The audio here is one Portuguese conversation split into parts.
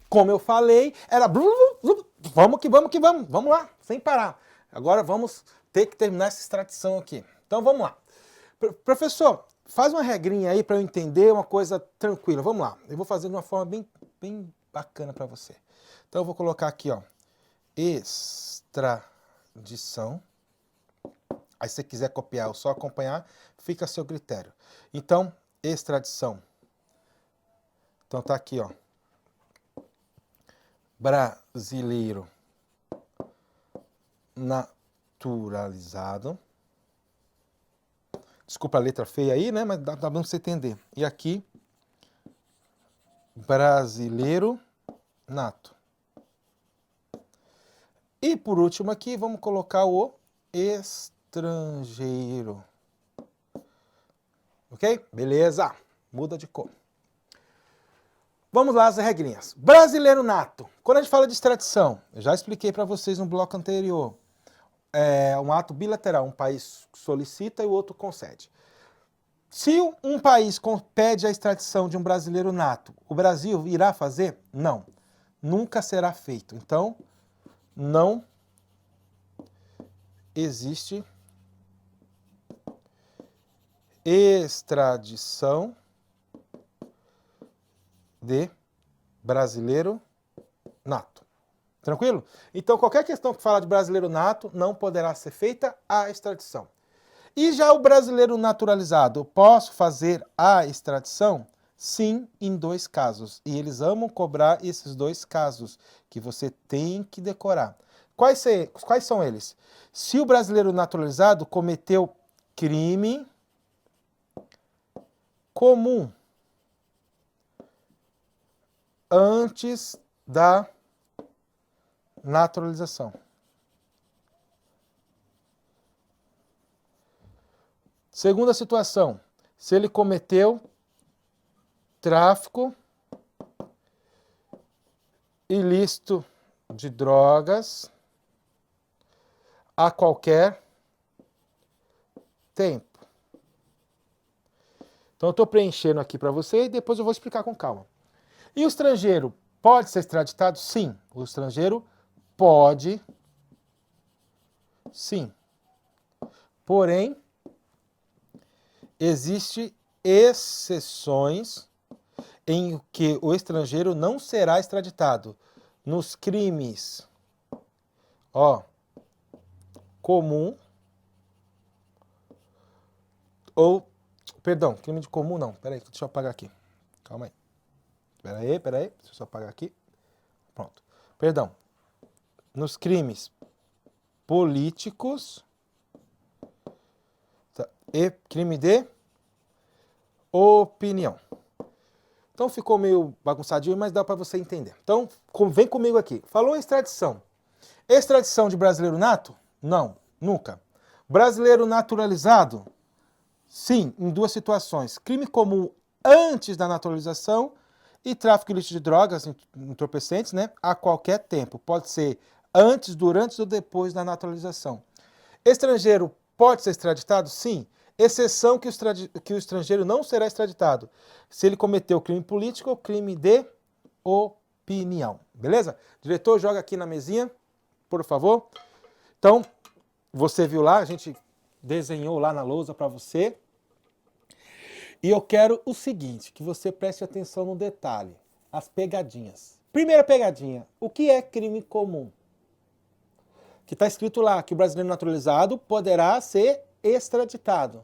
Como eu falei, era vamos que vamos que vamos, vamos lá, sem parar. Agora vamos ter que terminar essa extradição aqui. Então vamos lá. Professor, faz uma regrinha aí para eu entender uma coisa tranquila. Vamos lá. Eu vou fazer de uma forma bem bacana para você. Então eu vou colocar aqui, ó, extradição. Aí se você quiser copiar ou só acompanhar, fica a seu critério. Então, extradição. Então tá aqui, ó. Brasileiro naturalizado. Desculpa a letra feia aí, né? Mas dá pra você entender. E aqui, brasileiro nato. E por último aqui, vamos colocar o estrangeiro. Ok? Beleza. Muda de cor. Vamos lá as regrinhas. Brasileiro nato. Quando a gente fala de extradição, eu já expliquei para vocês no bloco anterior. É um ato bilateral. Um país solicita e o outro concede. Se um país pede a extradição de um brasileiro nato, o Brasil irá fazer? Não. Nunca será feito. Então, não existe extradição de brasileiro nato. Tranquilo? Então, qualquer questão que fala de brasileiro nato, não poderá ser feita a extradição. E já o brasileiro naturalizado, posso fazer a extradição? Sim, em 2 casos. E eles amam cobrar esses 2 casos, que você tem que decorar. Quais são eles? Se o brasileiro naturalizado cometeu crime comum antes da naturalização. Segunda situação, se ele cometeu tráfico ilícito de drogas a qualquer tempo. Então eu estou preenchendo aqui para você e depois eu vou explicar com calma. E o estrangeiro pode ser extraditado? Sim. O estrangeiro pode, sim. Porém, existem exceções em que o estrangeiro não será extraditado. Nos crimes, ó, comum ou, perdão, crime de comum não, peraí, deixa eu apagar aqui, calma aí. Peraí, deixa eu só apagar aqui. Pronto. Perdão. Nos crimes políticos e crime de opinião. Então ficou meio bagunçadinho, mas dá para você entender. Então, vem comigo aqui. Falou extradição. Extradição de brasileiro nato? Não, nunca. Brasileiro naturalizado? Sim, em 2 situações. Crime comum antes da naturalização e tráfico ilícito de drogas, entorpecentes, né? A qualquer tempo. Pode ser antes, durante ou depois da naturalização. Estrangeiro pode ser extraditado? Sim. Exceção que o estrangeiro não será extraditado se ele cometeu crime político ou crime de opinião. Beleza? Diretor, joga aqui na mesinha, por favor. Então, você viu lá, a gente desenhou lá na lousa para você. E eu quero o seguinte, que você preste atenção no detalhe, as pegadinhas. Primeira pegadinha, o que é crime comum? Que está escrito lá que o brasileiro naturalizado poderá ser extraditado.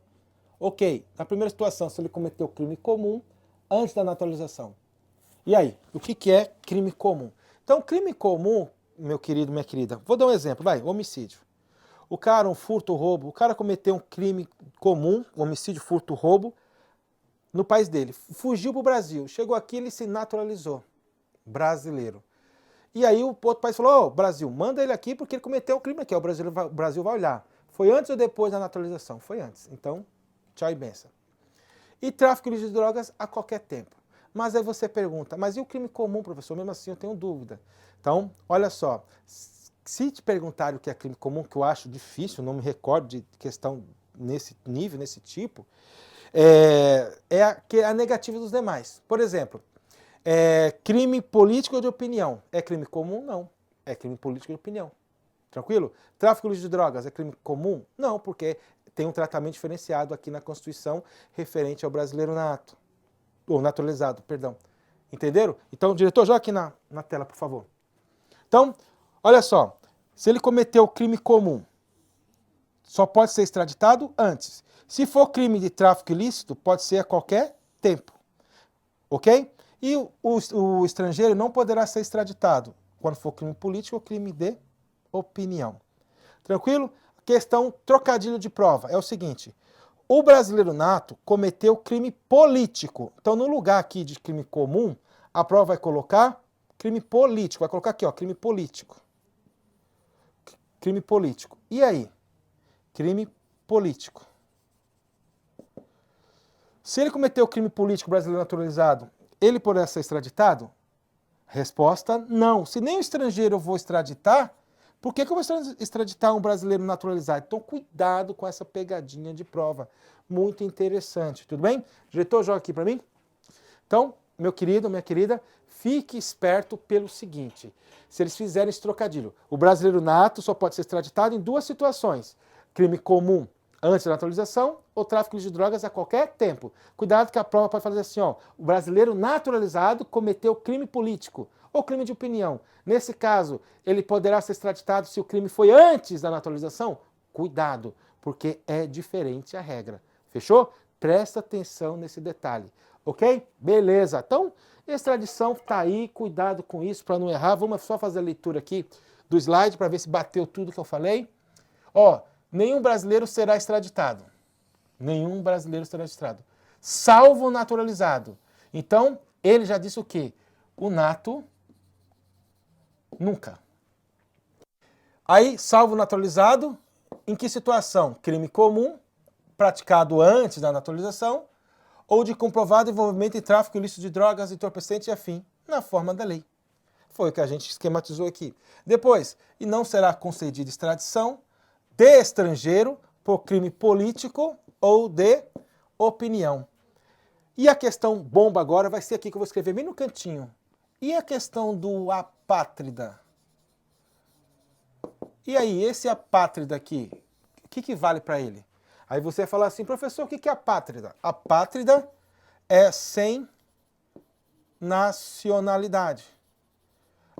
Ok, na primeira situação, se ele cometeu crime comum antes da naturalização. E aí, o que é crime comum? Então, crime comum, meu querido, minha querida, vou dar um exemplo, vai, homicídio. O cara, um furto, roubo, o cara cometeu um crime comum, homicídio, furto, roubo, no país dele, fugiu para o Brasil, chegou aqui, ele se naturalizou, brasileiro. E aí o outro país falou, Brasil, manda ele aqui porque ele cometeu um crime aqui, o Brasil vai olhar. Foi antes ou depois da naturalização? Foi antes, então, tchau e benção. E tráfico de drogas a qualquer tempo. Mas aí você pergunta, mas e o crime comum, professor? Mesmo assim eu tenho dúvida. Então, olha só, se te perguntarem o que é crime comum, que eu acho difícil, não me recordo de questão nesse nível, nesse tipo, é a negativa dos demais. Por exemplo, crime político ou de opinião? É crime comum? Não. É crime político de opinião. Tranquilo? Tráfico de drogas é crime comum? Não, porque tem um tratamento diferenciado aqui na Constituição referente ao brasileiro nato. Ou naturalizado, perdão. Entenderam? Então, diretor, joga aqui na tela, por favor. Então, olha só. Se ele cometeu crime comum, só pode ser extraditado antes. Se for crime de tráfico ilícito, pode ser a qualquer tempo. Ok? E o estrangeiro não poderá ser extraditado quando for crime político ou crime de opinião. Tranquilo? Questão trocadilho de prova. É o seguinte. O brasileiro nato cometeu crime político. Então, no lugar aqui de crime comum, a prova vai colocar crime político. Vai colocar aqui, ó, crime político. Crime político. E aí? Crime político. Se ele cometeu crime político brasileiro naturalizado, ele poderá ser extraditado? Resposta, não. Se nem o estrangeiro eu vou extraditar, por que eu vou extraditar um brasileiro naturalizado? Então, cuidado com essa pegadinha de prova. Muito interessante, tudo bem? Diretor, joga aqui para mim. Então, meu querido, minha querida, fique esperto pelo seguinte. Se eles fizerem esse trocadilho, o brasileiro nato só pode ser extraditado em duas situações. Crime comum antes da naturalização ou tráfico de drogas a qualquer tempo. Cuidado que a prova pode fazer assim, ó, o brasileiro naturalizado cometeu crime político ou crime de opinião. Nesse caso, ele poderá ser extraditado se o crime foi antes da naturalização? Cuidado, porque é diferente a regra. Fechou? Presta atenção nesse detalhe. Ok? Beleza. Então, extradição está aí, cuidado com isso para não errar. Vamos só fazer a leitura aqui do slide para ver se bateu tudo que eu falei. Ó, nenhum brasileiro será extraditado. Nenhum brasileiro será extraditado. Salvo o naturalizado. Então, ele já disse o quê? O nato nunca. Aí, salvo o naturalizado, em que situação? Crime comum, praticado antes da naturalização, ou de comprovado envolvimento em tráfico ilícito de drogas, entorpecente e afim, na forma da lei. Foi o que a gente esquematizou aqui. Depois, e não será concedida extradição de estrangeiro por crime político ou de opinião. E a questão bomba agora vai ser aqui que eu vou escrever bem no cantinho. E a questão do apátrida? E aí, esse apátrida aqui, o que vale para ele? Aí você vai falar assim, professor, o que é apátrida? Apátrida é sem nacionalidade.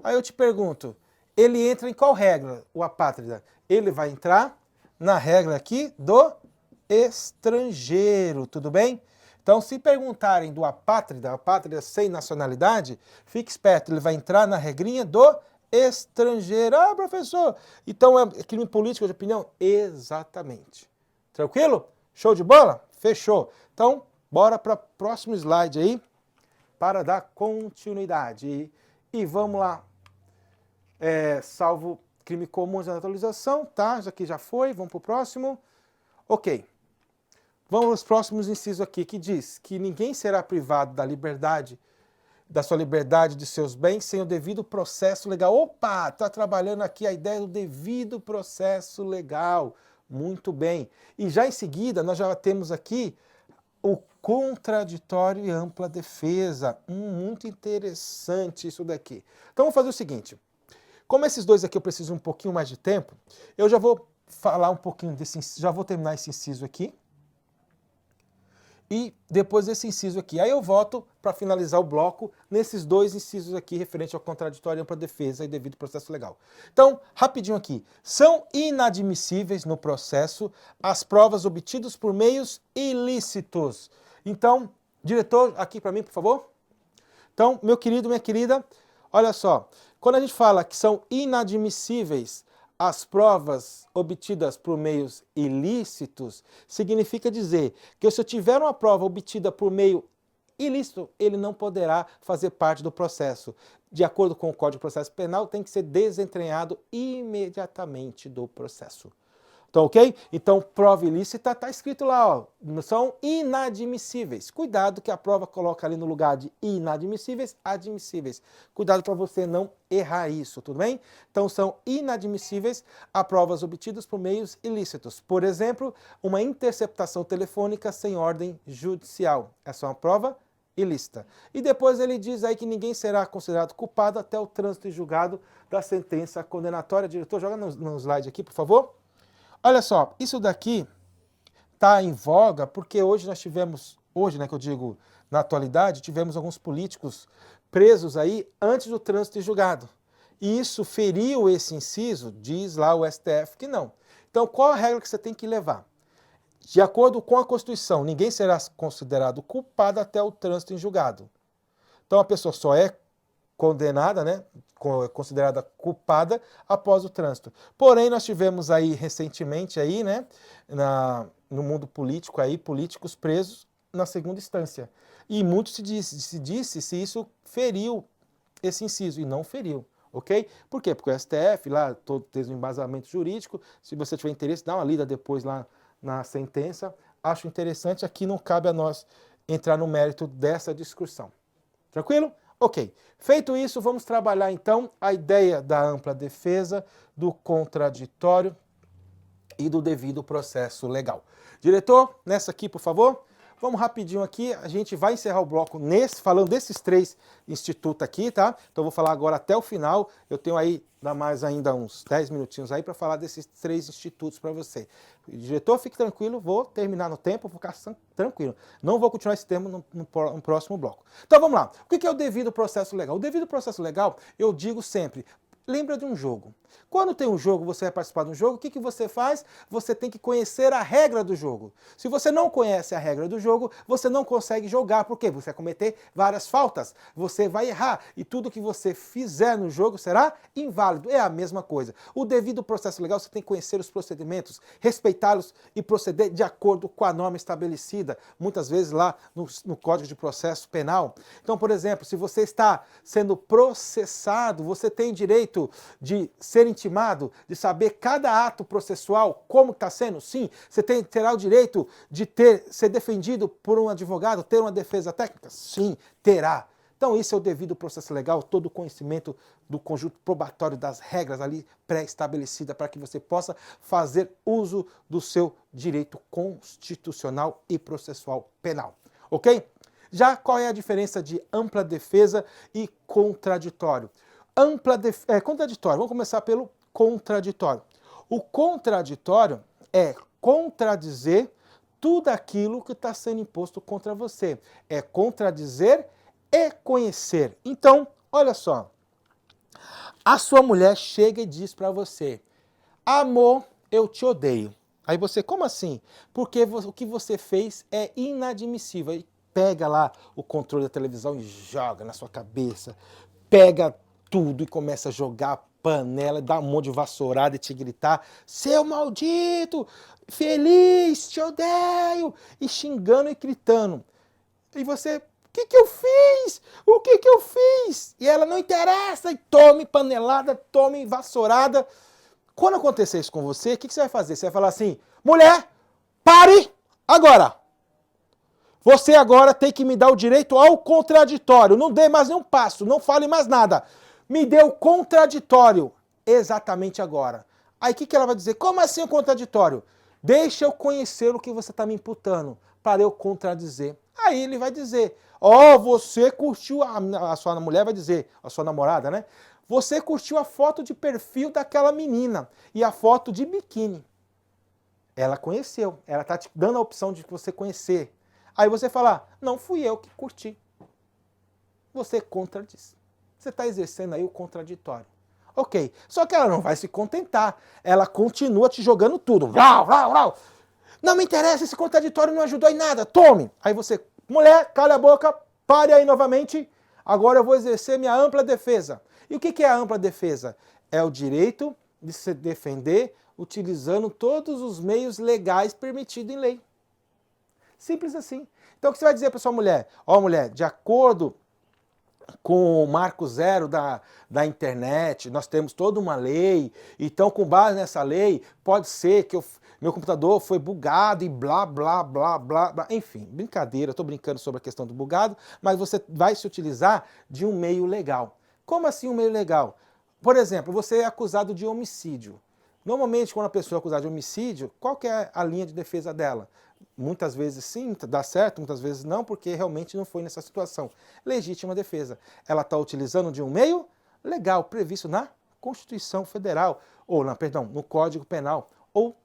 Aí eu te pergunto, ele entra em qual regra, o apátrida? Ele vai entrar na regra aqui do estrangeiro, tudo bem? Então, se perguntarem do apátrida sem nacionalidade, fique esperto, ele vai entrar na regrinha do estrangeiro. Ah, professor, então é crime político de opinião? Exatamente. Tranquilo? Show de bola? Fechou. Então, bora para o próximo slide aí, para dar continuidade. E vamos lá. Salvo crime comum de naturalização, tá? Isso aqui já foi, vamos para o próximo. Ok. Vamos aos próximos incisos aqui, que diz que ninguém será privado da liberdade, da sua liberdade, de seus bens, sem o devido processo legal. Opa, tá trabalhando aqui a ideia do devido processo legal. Muito bem. E já em seguida, nós já temos aqui o contraditório e ampla defesa. Muito interessante isso daqui. Então, vamos fazer o seguinte. Como esses dois aqui eu preciso um pouquinho mais de tempo, eu já vou falar um pouquinho desse inciso, já vou terminar esse inciso aqui. E depois desse inciso aqui, aí eu volto para finalizar o bloco nesses dois incisos aqui referente ao contraditório e ampla defesa e devido processo legal. Então, rapidinho aqui. São inadmissíveis no processo as provas obtidas por meios ilícitos. Então, diretor, aqui para mim, por favor. Então, meu querido, minha querida, olha só. Quando a gente fala que são inadmissíveis as provas obtidas por meios ilícitos, significa dizer que se eu tiver uma prova obtida por meio ilícito, ele não poderá fazer parte do processo. De acordo com o Código de Processo Penal, tem que ser desentranhado imediatamente do processo. Então, ok? Então, prova ilícita está escrito lá, ó, são inadmissíveis. Cuidado que a prova coloca ali no lugar de inadmissíveis, admissíveis. Cuidado para você não errar isso, tudo bem? Então, são inadmissíveis a provas obtidas por meios ilícitos. Por exemplo, uma interceptação telefônica sem ordem judicial. Essa é uma prova ilícita. E depois ele diz aí que ninguém será considerado culpado até o trânsito e julgado da sentença condenatória. Diretor, joga no slide aqui, por favor. Olha só, isso daqui está em voga porque hoje nós tivemos, hoje, né, que eu digo na atualidade, tivemos alguns políticos presos aí antes do trânsito e julgado. E isso feriu esse inciso, diz lá o STF que não. Então, qual a regra que você tem que levar? De acordo com a Constituição, ninguém será considerado culpado até o trânsito em julgado. Então, a pessoa só é condenada, né, considerada culpada após o trânsito. Porém, nós tivemos aí recentemente aí, né, no mundo político aí, políticos presos na segunda instância. E muito se disse se isso feriu esse inciso, e não feriu. Ok? Por quê? Porque o STF lá teve um embasamento jurídico. Se você tiver interesse, dá uma lida depois lá na sentença. Acho interessante, aqui não cabe a nós entrar no mérito dessa discussão. Tranquilo? Ok. Feito isso, vamos trabalhar então a ideia da ampla defesa, do contraditório e do devido processo legal. Diretor, nessa aqui, por favor. Vamos rapidinho aqui, a gente vai encerrar o bloco falando desses três institutos aqui, tá? Então eu vou falar agora até o final, eu tenho aí, dá mais ainda uns 10 minutinhos aí para falar desses três institutos para você. Diretor, fique tranquilo, vou terminar no tempo, vou ficar tranquilo. Não vou continuar esse tema no próximo bloco. Então vamos lá, o que é o devido processo legal? O devido processo legal, eu digo sempre, lembra de um jogo. Quando tem um jogo, você vai participar de um jogo, o que você faz? Você tem que conhecer a regra do jogo. Se você não conhece a regra do jogo, você não consegue jogar. Por quê? Você vai cometer várias faltas, você vai errar e tudo que você fizer no jogo será inválido. É a mesma coisa. O devido processo legal, você tem que conhecer os procedimentos, respeitá-los e proceder de acordo com a norma estabelecida, muitas vezes lá no Código de Processo Penal. Então, por exemplo, se você está sendo processado, você tem direito de ser intimado, de saber cada ato processual, como está sendo? Sim. Você terá o direito de ser defendido por um advogado, ter uma defesa técnica? Sim, terá. Então isso é o devido processo legal, todo o conhecimento do conjunto probatório das regras ali pré-estabelecida para que você possa fazer uso do seu direito constitucional e processual penal. Ok? Já qual é a diferença de ampla defesa e contraditório? Contraditório, vamos começar pelo contraditório. O contraditório é contradizer tudo aquilo que está sendo imposto contra você. É contradizer e conhecer. Então, olha só. A sua mulher chega e diz para você: amor, eu te odeio. Aí você, como assim? Porque o que você fez é inadmissível. Aí pega lá o controle da televisão e joga na sua cabeça. Pega tudo e começa a jogar panela, dá um monte de vassourada e te gritar: seu maldito, feliz, te odeio, e xingando e gritando. E você: o que eu fiz? O que eu fiz? E ela: não interessa, e tome panelada, tome vassourada. Quando acontecer isso com você, o que você vai fazer? Você vai falar assim: mulher, pare agora! Você agora tem que me dar o direito ao contraditório. Não dê mais nenhum passo, não fale mais nada. Me dê o contraditório exatamente agora. Aí o que ela vai dizer? Como assim o contraditório? Deixa eu conhecer o que você está me imputando para eu contradizer. Aí ele vai dizer: ó, você curtiu, a sua mulher vai dizer, a sua namorada, né? Você curtiu a foto de perfil daquela menina e a foto de biquíni. Ela conheceu, ela está te dando a opção de você conhecer. Aí você fala: não fui eu que curti. Você contradiz. Você está exercendo aí o contraditório. Ok, só que ela não vai se contentar. Ela continua te jogando tudo. Rau, rau, rau. Não me interessa, esse contraditório não ajudou em nada. Tome! Aí você: mulher, cala a boca, pare aí novamente. Agora eu vou exercer minha ampla defesa. E o que é a ampla defesa? É o direito de se defender utilizando todos os meios legais permitidos em lei. Simples assim. Então o que você vai dizer para sua mulher? Ó, mulher, de acordo com o marco zero da internet, nós temos toda uma lei, então com base nessa lei, pode ser que meu computador foi bugado e blá, blá, blá, blá, blá. Enfim, brincadeira, estou brincando sobre a questão do bugado, mas você vai se utilizar de um meio legal. Como assim um meio legal? Por exemplo, você é acusado de homicídio. Normalmente, quando a pessoa é acusada de homicídio, qual que é a linha de defesa dela? Muitas vezes sim, dá certo, muitas vezes não, porque realmente não foi nessa situação. Legítima defesa. Ela está utilizando de um meio legal, previsto na Constituição Federal, ou, no Código Penal, ou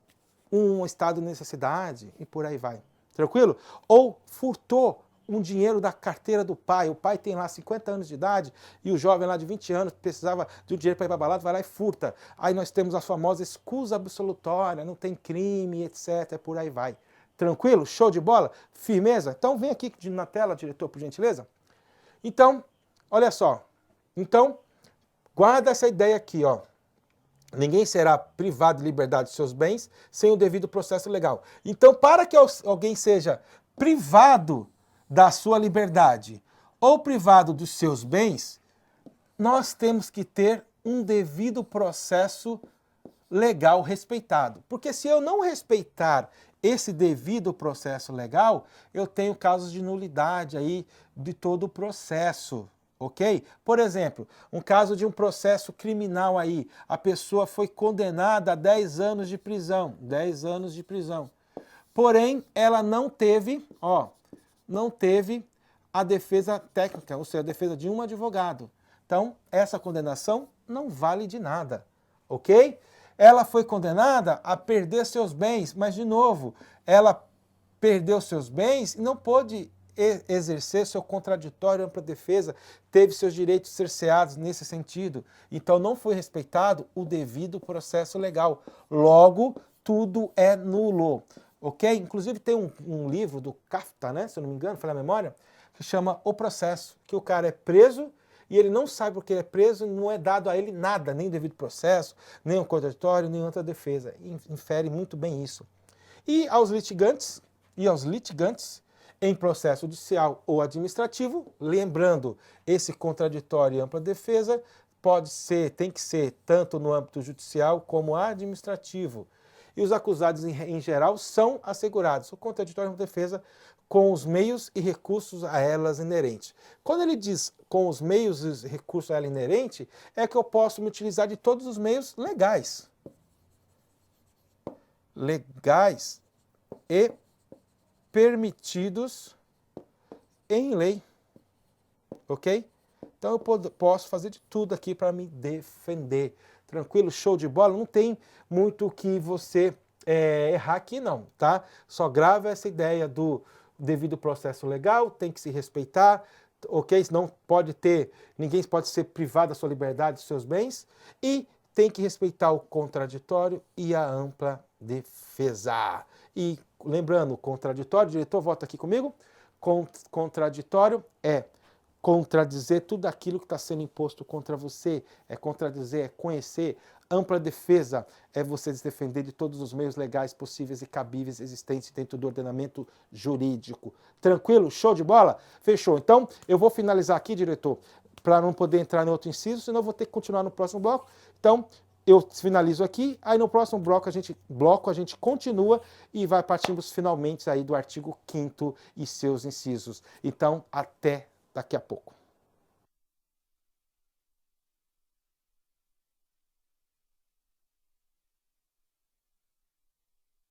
um estado de necessidade, e por aí vai. Tranquilo? Ou furtou um dinheiro da carteira do pai. O pai tem lá 50 anos de idade e o jovem lá de 20 anos precisava de um dinheiro para ir para a balada, vai lá e furta. Aí nós temos a famosa escusa absolutória, não tem crime, etc. Por aí vai. Tranquilo? Show de bola? Firmeza? Então vem aqui na tela, diretor, por gentileza. Então, olha só. Então, guarda essa ideia aqui, ó. Ninguém será privado de liberdade de seus bens sem o devido processo legal. Então, para que alguém seja privado da sua liberdade ou privado dos seus bens, nós temos que ter um devido processo legal respeitado. Porque se eu não respeitar esse devido processo legal, eu tenho casos de nulidade aí de todo o processo. Ok? Por exemplo, um caso de um processo criminal aí, a pessoa foi condenada a 10 anos de prisão, 10 anos de prisão. Porém, ela não teve a defesa técnica, ou seja, a defesa de um advogado. Então, essa condenação não vale de nada, ok? Ela foi condenada a perder seus bens, mas, de novo, ela perdeu seus bens e não pôde exercer seu contraditório ampla defesa, teve seus direitos cerceados nesse sentido. Então não foi respeitado o devido processo legal. Logo, tudo é nulo. Ok? Inclusive tem um livro do Kafka, né, se eu não me engano, foi na memória, que chama O Processo, que o cara é preso e ele não sabe porque ele é preso, não é dado a ele nada, nem o devido processo, nem o contraditório, nem outra defesa. Infere muito bem isso. E aos litigantes, em processo judicial ou administrativo, lembrando, esse contraditório e ampla defesa tem que ser tanto no âmbito judicial como administrativo. E os acusados, em geral, são assegurados. O contraditório e ampla defesa com os meios e recursos a elas inerentes. Quando ele diz com os meios e recursos a ela inerente, é que eu posso me utilizar de todos os meios legais. Legais e permitidos em lei, ok? Então eu posso fazer de tudo aqui para me defender. Tranquilo? Show de bola? Não tem muito o que você errar aqui não, tá? Só grava essa ideia do devido processo legal, tem que se respeitar, ok? Não pode ter, ninguém pode ser privado da sua liberdade, dos seus bens, e tem que respeitar o contraditório e a ampla defesa. E lembrando, contraditório, diretor, volta aqui comigo. Contraditório é contradizer tudo aquilo que está sendo imposto contra você, é contradizer, é conhecer. Ampla defesa é você se defender de todos os meios legais possíveis e cabíveis existentes dentro do ordenamento jurídico. Tranquilo? Show de bola? Fechou. Então, eu vou finalizar aqui, diretor, para não poder entrar em outro inciso, senão eu vou ter que continuar no próximo bloco. Então, eu finalizo aqui, aí no próximo bloco a gente continua e vai partindo finalmente aí do artigo 5º e seus incisos. Então, até daqui a pouco.